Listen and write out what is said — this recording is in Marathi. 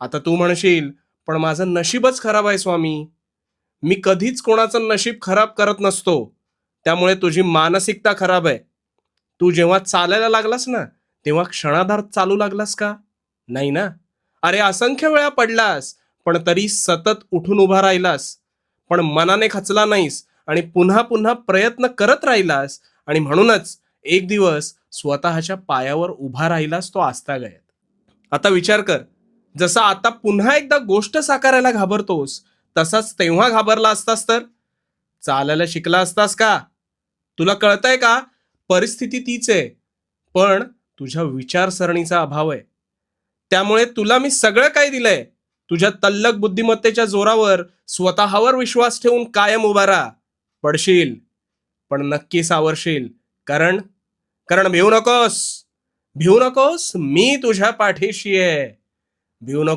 आता तू म्हणशील, पण माझं नशीबच खराब आहे स्वामी. मी कधीच कोणाचं नशीब खराब करत नसतो. त्यामुळे तुझी मानसिकता खराब आहे. तू जेव्हा चालायला लागलास ना, तेव्हा क्षणार्धात चालू लागलास का? नाही ना? अरे असंख्य वेळा पडलास, पण तरी सतत उठून उभा राहिलास. पण मनाने खचला नाहीस आणि पुन्हा पुन्हा प्रयत्न करत राहिलास आणि म्हणूनच एक दिवस स्वतःच्या पायावर उभा राहिलास तो आजतागायत. आता विचार कर, जसं आता पुन्हा एकदा गोष्ट साकारायला घाबरतोस, तसाच तेव्हा घाबरला असतास तर चालायला शिकला असतास का? तुला कळतंय का? परिस्थिती तीच आहे, पण तुझ्या विचारसरणीचा अभाव आहे. त्यामुळे तुला मी सगळं काही दिलंय. तुझ्या तल्लख बुद्धिमत्तेच्या जोरावर स्वतःवर विश्वास ठेवून कायम उभा राहा. पडशील, पण नक्की सावरशील. कारण कारण भिवू नकोस. भिवू नकोस, मी तुझ्या पाठीशी आहे. भिवू नको.